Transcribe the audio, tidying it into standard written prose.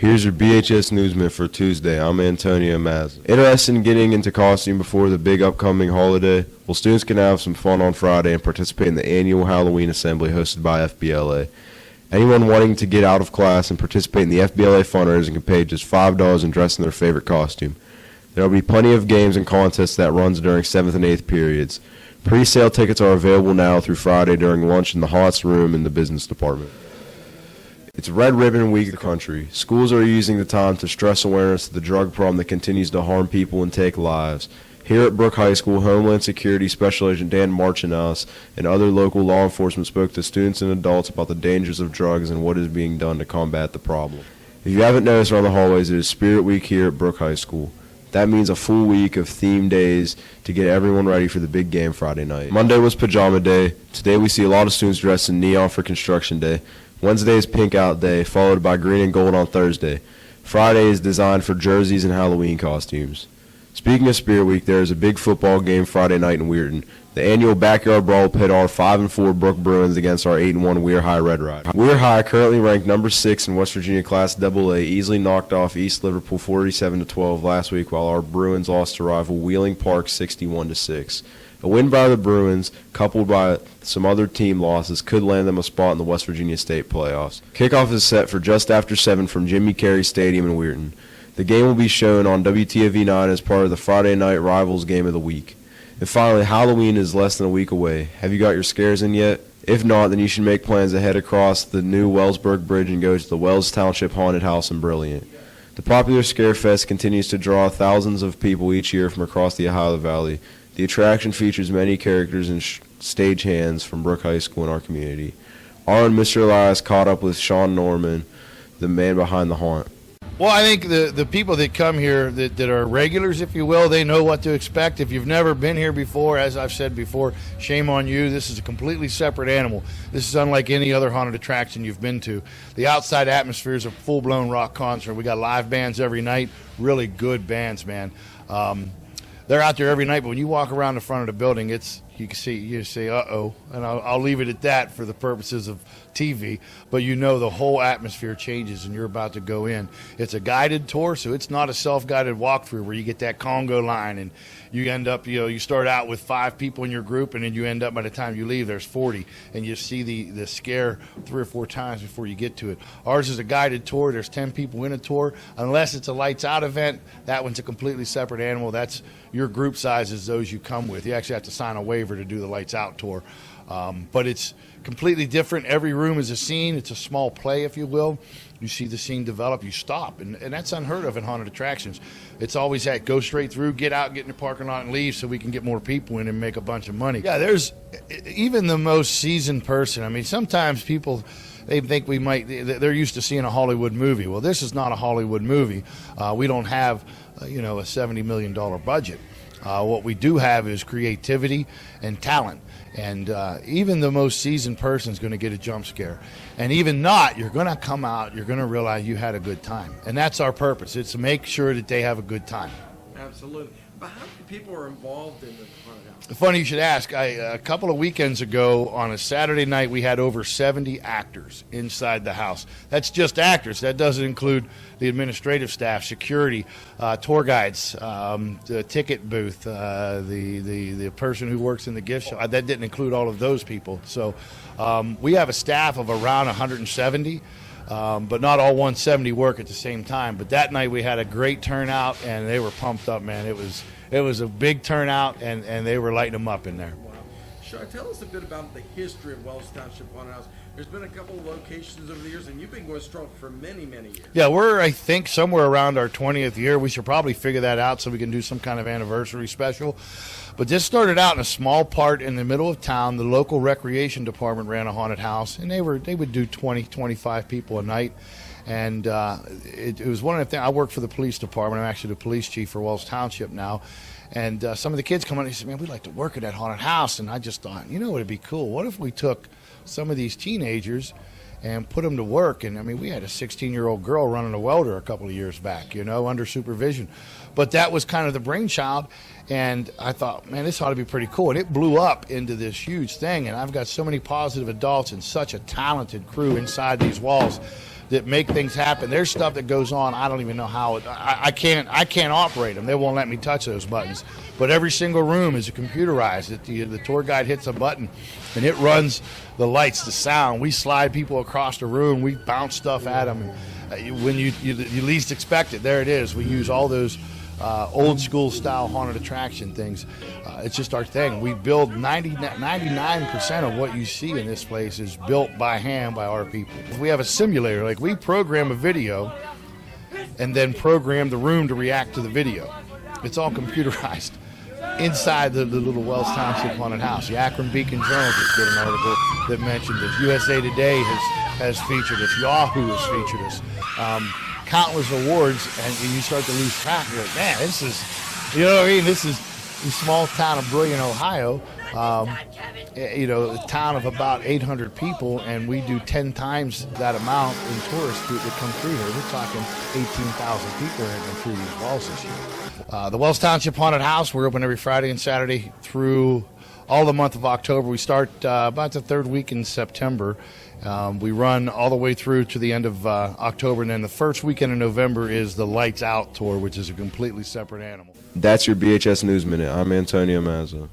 Here's your BHS News Minute for Tuesday. I'm Antonio Mazza. Interested in getting into costume before the big upcoming holiday? Well, students can have some fun on Friday and participate in the annual Halloween assembly hosted by FBLA. Anyone wanting to get out of class and participate in the FBLA fundraising can pay just $5 and dress in their favorite costume. There will be plenty of games and contests that runs during 7th and 8th periods. Pre-sale tickets are available now through Friday during lunch in the Haunts room in the business department. It's Red Ribbon Week in the country. Schools are using the time to stress awareness of the drug problem that continues to harm people and take lives. Here at Brooke High School, Homeland Security Special Agent Dan Marchinas and other local law enforcement spoke to students and adults about the dangers of drugs and what is being done to combat the problem. If you haven't noticed around the hallways, it is Spirit Week here at Brooke High School. That means a full week of themed days to get everyone ready for the big game Friday night. Monday was Pajama Day. Today we see a lot of students dressed in neon for Construction Day. Wednesday is Pink Out Day, followed by Green and Gold on Thursday. Friday is designed for jerseys and Halloween costumes. Speaking of Spirit Week, there is a big football game Friday night in Weirton. The annual Backyard Brawl will pit our 5-4 Brooke Bruins against our 8-1 Weir High Red Ride. Weir High, currently ranked number 6 in West Virginia Class AA, easily knocked off East Liverpool 47-12 last week, while our Bruins lost to rival Wheeling Park 61-6. A win by the Bruins, coupled by some other team losses, could land them a spot in the West Virginia State playoffs. Kickoff is set for just after 7 from Jimmy Carey Stadium in Weirton. The game will be shown on WTOV9 as part of the Friday Night Rivals Game of the Week. And finally, Halloween is less than a week away. Have you got your scares in yet? If not, then you should make plans to head across the new Wellsburg Bridge and go to the Wells Township Haunted House in Brilliant. The popular Scare Fest continues to draw thousands of people each year from across the Ohio Valley. The attraction features many characters and stagehands from Brooke High School in our community. Our and Mr. Elias caught up with Sean Norman, the man behind the haunt. Well, I think the people that come here that are regulars, if you will, they know what to expect. If you've never been here before, as I've said before, shame on you. This is a completely separate animal. This is unlike any other haunted attraction you've been to. The outside atmosphere is a full-blown rock concert. We got live bands every night, really good bands, man. They're out there every night, but when you walk around the front of the building, you say, uh-oh, and I'll leave it at that for the purposes of TV, but you know the whole atmosphere changes and you're about to go in. It's a guided tour, so it's not a self-guided walkthrough where you get that Congo line and you end up, you start out with 5 people in your group and then you end up, by the time you leave, there's 40, and you see the scare 3 or 4 times before you get to it. Ours is a guided tour. There's 10 people in a tour. Unless it's a lights out event, that one's a completely separate animal. That's your group size is those you come with. You actually have to sign a waiver to do the lights out tour. But it's completely different. Every room is a scene. It's a small play, if you will. You see the scene develop, you stop, and that's unheard of in haunted attractions. It's always that go straight through, get out, get in the parking lot, and leave so we can get more people in and make a bunch of money. Yeah, there's even the most seasoned person. I mean, sometimes people, they think they're used to seeing a Hollywood movie. Well, this is not a Hollywood movie. We don't have, a $70 million budget. What we do have is creativity and talent. And even the most seasoned person is going to get a jump scare. And even not, you're going to come out, you're going to realize you had a good time. And that's our purpose. It's to make sure that they have a good time. Absolutely. But how many people are involved in the haunted house? Funny you should ask. A couple of weekends ago on a Saturday night, we had over 70 actors inside the house. That's just actors. That doesn't include the administrative staff, security, tour guides, the ticket booth, the person who works in the gift shop. That didn't include all of those people. So we have a staff of around 170. But not all 170 work at the same time. But that night we had a great turnout, and they were pumped up, man. It was a big turnout, and they were lighting them up in there. Wow. Sure. Tell us a bit about the history of Wells Township Haunted House. There's been a couple of locations over the years, and you've been going strong for many, many years. Yeah, we're, I think, somewhere around our 20th year. We should probably figure that out so we can do some kind of anniversary special. But this started out in a small part in the middle of town. The local recreation department ran a haunted house, and they would do 20, 25 people a night. And it was one of the things. I work for the police department. I'm actually the police chief for Wells Township now. And some of the kids come on and they said, man, we'd like to work at that haunted house. And I just thought, what would be cool? What if we took some of these teenagers and put them to work? And, I mean, we had a 16-year-old girl running a welder a couple of years back, under supervision. But that was kind of the brainchild. And I thought, man, this ought to be pretty cool. And it blew up into this huge thing. And I've got so many positive adults and such a talented crew inside these walls that make things happen. There's stuff that goes on. I don't even know how I can't operate them. They won't let me touch those buttons. But every single room is computerized. The tour guide hits a button, and it runs the lights, the sound. We slide people across the room. We bounce stuff at them. When you least expect it, there it is. We use all those old school style haunted attraction things. It's just our thing. We build 99% of what you see in this place is built by hand by our people. We have a simulator. Like, we program a video and then program the room to react to the video. It's all computerized inside the little Wells Township Haunted House. The Akron Beacon Journal just did an article that mentioned this. USA Today has featured us. Yahoo has featured us. Countless awards, and you start to lose track. You're like, man, this is, you know what I mean? This is the small town of Brilliant, Ohio. A town of about 800 people, and we do 10 times that amount in tourists that come through here. We're talking 18,000 people in Treaty Falls this year. The Wells Township Haunted House, we're open every Friday and Saturday through all the month of October. We start about the third week in September. We run all the way through to the end of October, and then the first weekend in November is the Lights Out tour, which is a completely separate animal. That's your BHS News Minute. I'm Antonio Mazza.